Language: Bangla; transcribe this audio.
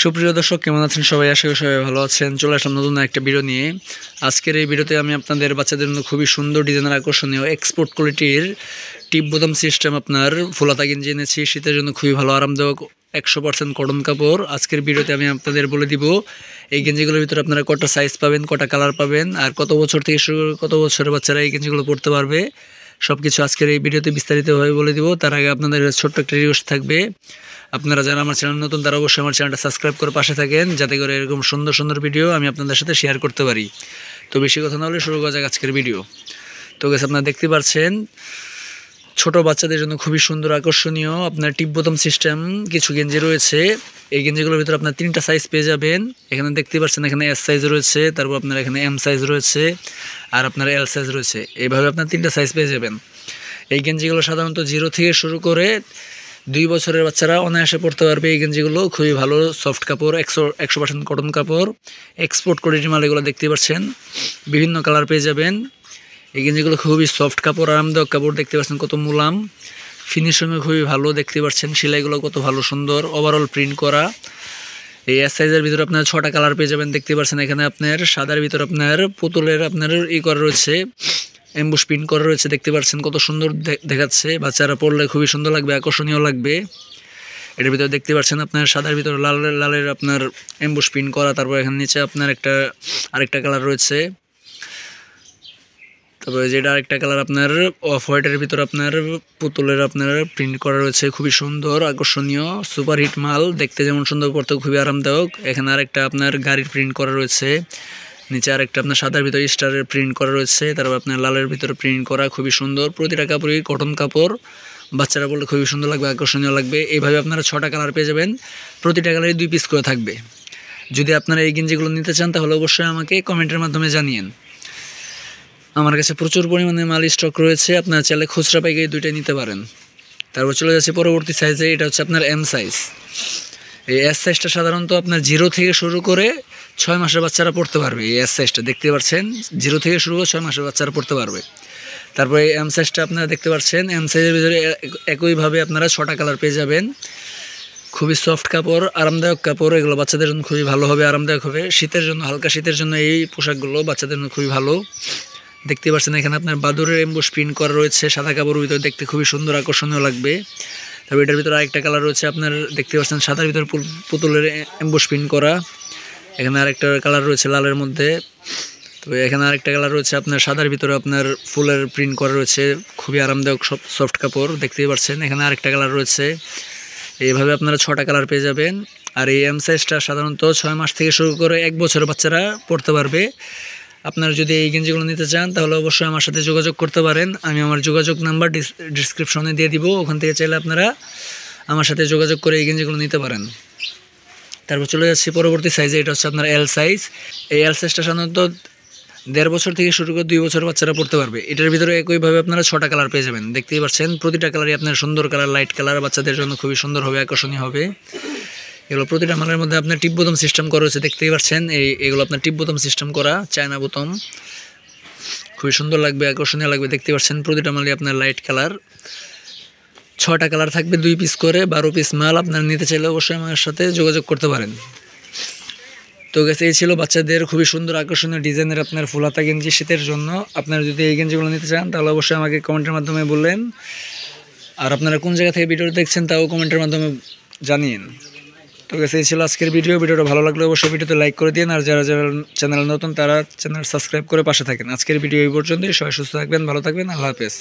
সুপ্রিয় দর্শক, কেমন আছেন সবাই? আশা করি সবাই ভালো আছেন। চলে আসলাম নতুন একটা ভিডিও নিয়ে। আজকের এই ভিডিওতে আমি আপনাদের বাচ্চাদের জন্য খুবই সুন্দর ডিজাইনের আকর্ষণীয় এক্সপোর্ট কোয়ালিটির টিপ বোতাম সিস্টেম আপনার ফুলাতা গেঞ্জি এনেছি। শীতের জন্য খুবই ভালো আরামদায়ক 100% কটন কাপড়। আজকের ভিডিওতে আমি আপনাদের বলে দিব এই গেঞ্জিগুলোর ভিতরে আপনারা কটা সাইজ পাবেন, কটা কালার পাবেন, আর কত বছর থেকে শুরু করে কত বছরের বাচ্চারা এই গেঞ্জিগুলো পরতে পারবে, সব কিছু আজকের এই ভিডিওতে বিস্তারিতভাবে বলে দিব। তার আগে আপনাদের ছোট্ট একটা রিকোয়েস্ট থাকবে, আপনারা যারা আমার চ্যানেল নতুন তারা অবশ্যই আমার চ্যানেলটা সাবস্ক্রাইব করে পাশে থাকেন, যাতে করে এরকম সুন্দর সুন্দর ভিডিও আমি আপনাদের সাথে শেয়ার করতে পারি। তো বেশি কথা না হলে শুরু করা যাক আজকের ভিডিও। তো গেছে আপনারা দেখতে পাচ্ছেন ছোট বাচ্চাদের জন্য খুবই সুন্দর আকর্ষণীয় আপনার টিপ বোতাম সিস্টেম কিছু গেঞ্জি রয়েছে। এই গেঞ্জিগুলোর ভিতরে আপনার 3টা সাইজ পেয়ে যাবেন। এখানে দেখতে পাচ্ছেন এখানে এস সাইজ রয়েছে, তারপর আপনার এখানে এম সাইজ রয়েছে, আর আপনার এল সাইজ রয়েছে। এইভাবে আপনার 3টা সাইজ পেয়ে যাবেন। এই গেঞ্জিগুলো সাধারণত 0 থেকে শুরু করে 2 বছরের বাচ্চারা অনায়াসে পড়তে পারবে। এই গেঞ্জিগুলো খুবই ভালো সফট কাপড়, 100% কটন কাপড়, এক্সপোর্ট কোয়ালিটির মাল। এগুলো দেখতে পাচ্ছেন বিভিন্ন কালার পেয়ে যাবেন। এই গেঞ্জিগুলো খুবই সফট কাপড়, আরামদায়ক কাপড়। দেখতে পাচ্ছেন কত মুলাম, ফিনিশিংও খুবই ভালো। দেখতে পাচ্ছেন সেলাইগুলো কত ভালো সুন্দর, ওভারঅল প্রিন্ট করা। এই এস সাইজের ভিতরে আপনার 6টা কালার পেয়ে যাবেন। দেখতে পাচ্ছেন এখানে আপনার সাদার ভিতরে আপনার পুতুলের আপনার করা রয়েছে, এমবুশ প্রিন্ট করা রয়েছে। দেখতে পাচ্ছেন কত সুন্দর দেখাচ্ছে, বাচ্চারা পরলে খুবই সুন্দর লাগবে, আকর্ষণীয় লাগবে। এটার ভিতরে দেখতে পাচ্ছেন আপনার সাদার ভিতরে লালের আপনার এমবুশ প্রিন্ট করা। তারপর এখানে নিচে আপনার আরেকটা কালার রয়েছে। তারপরে যেটা আরেকটা কালার আপনার অফ হোয়াইটের ভিতরে আপনার পুতুলের আপনার প্রিন্ট করা রয়েছে, খুবই সুন্দর আকর্ষণীয় সুপার হিট মাল। দেখতে যেমন সুন্দর, পড়তে খুবই আরামদায়ক। এখানে আরেকটা আপনার গাড়ির প্রিন্ট করা রয়েছে, নিচে আরেকটা আপনার সাদার ভিতরে স্টারের প্রিন্ট করা রয়েছে, তারপর আপনার লালের ভিতরে প্রিন্ট করা, খুবই সুন্দর। প্রতিটা কাপড়ই কটন কাপড়, বাচ্চারা বললে খুবই সুন্দর লাগবে, আকর্ষণীয় লাগবে। এইভাবে আপনারা 6টা কালার পেয়ে যাবেন, প্রতিটা কালারই 2 পিস করে থাকবে। যদি আপনারা এই গেঞ্জিগুলো নিতে চান তাহলে অবশ্যই আমাকে কমেন্টের মাধ্যমে জানিয়েন। আমার কাছে প্রচুর পরিমাণে মাল স্টক রয়েছে, আপনারা চাইলে খুচরা পাইকারি দুইটাই নিতে পারেন। তারপর চলে যাচ্ছে পরবর্তী সাইজে। এটা হচ্ছে আপনার এম সাইজ। এই এস সাইজটা সাধারণত আপনার 0 থেকে শুরু করে 6 মাসের বাচ্চারা পড়তে পারবে। এই এস সাইজটা দেখতে পাচ্ছেন 0 থেকে শুরু করে 6 মাসের বাচ্চারা পড়তে পারবে। তারপরে এই এম সাইজটা আপনারা দেখতে পাচ্ছেন, এম সাইজের ভিতরে একইভাবে আপনারা 6টা কালার পেয়ে যাবেন। খুবই সফট কাপড়, আরামদায়ক কাপড়। এগুলো বাচ্চাদের জন্য খুবই ভালো হবে, আরামদায়ক হবে। শীতের জন্য, হালকা শীতের জন্য এই পোশাকগুলো বাচ্চাদের জন্য খুবই ভালো। দেখতে পাচ্ছেন এখানে আপনার বাদুরের এমবুশ প্রিন্ট করা রয়েছে সাদা কাপড়ের ভিতরে, দেখতে খুবই সুন্দর আকর্ষণীয় লাগবে। তবে এটার ভিতরে আরেকটা কালার রয়েছে আপনার, দেখতে পাচ্ছেন সাদার ভিতরে পুতুলের এমবুশ প্রিন্ট করা। এখানে আরেকটা কালার রয়েছে লালের মধ্যে। তবে এখানে আরেকটা কালার রয়েছে আপনার সাদার ভিতরে আপনার ফুলের প্রিন্ট করা রয়েছে, খুবই আরামদায়ক সফট কাপড়। দেখতেই পাচ্ছেন এখানে আরেকটা কালার রয়েছে। এইভাবে আপনারা 6টা কালার পেয়ে যাবেন। আর এই এম সাইজটা সাধারণত 6 মাস থেকে শুরু করে 1 বছরের বাচ্চারা পড়তে পারবে। আপনারা যদি এই গেঞ্জিগুলো নিতে চান তাহলে অবশ্যই আমার সাথে যোগাযোগ করতে পারেন। আমি আমার যোগাযোগ নাম্বার ডিসক্রিপশনে দিয়ে দিব, ওখান থেকে চাইলে আপনারা আমার সাথে যোগাযোগ করে এই গেঞ্জিগুলো নিতে পারেন। তারপর চলে যাচ্ছি পরবর্তী সাইজে। এটা হচ্ছে আপনার এল সাইজ। এই এল সাইজটা সাধারণত 1.5 বছর থেকে শুরু করে 2 বছরের বাচ্চারা পড়তে পারবে। এটার ভিতরে একইভাবে আপনারা 6টা কালার পেয়ে যাবেন। দেখতেই পাচ্ছেন প্রতিটা কালারই আপনার সুন্দর কালার, লাইট কালার, বাচ্চাদের জন্য খুবই সুন্দর হবে, আকর্ষণীয় হবে। এগুলো প্রতিটা মালের মধ্যে আপনার টিপ বোতাম সিস্টেম করা হয়েছে। দেখতেই পাচ্ছেন এগুলো আপনার টিপ বোতাম সিস্টেম করা, চায়না বোতাম, খুবই সুন্দর লাগবে, আকর্ষণীয় লাগবে। দেখতে পাচ্ছেন প্রতিটা মালই আপনার লাইট কালার। 6টা কালার থাকবে, 2 পিস করে, 12 পিস মাল। আপনারা নিতে চাইলে অবশ্যই আমার সাথে যোগাযোগ করতে পারেন। তো গেছে এই ছিল বাচ্চাদের খুবই সুন্দর আকর্ষণীয় ডিজাইনের আপনার ফুলাতা গেঞ্জি শীতের জন্য। আপনারা যদি এই গেঞ্জিগুলো নিতে চান তাহলে অবশ্যই আমাকে কমেন্টের মাধ্যমে বললেন। আর আপনারা কোন জায়গা থেকে ভিডিও দেখছেন তাও কমেন্টের মাধ্যমে জানিয়েন। তো গেছে এই ছিল আজকের ভিডিওটা ভালো লাগলে অবশ্যই ভিডিওতে লাইক করে দিন। আর যারা চ্যানেল নতুন তারা চ্যানেল সাবস্ক্রাইব করে পাশে থাকেন। আজকের ভিডিও এই পর্যন্তই। সবাই সুস্থ থাকবেন, ভালো থাকবেন, আল্লাহ হাফেজ।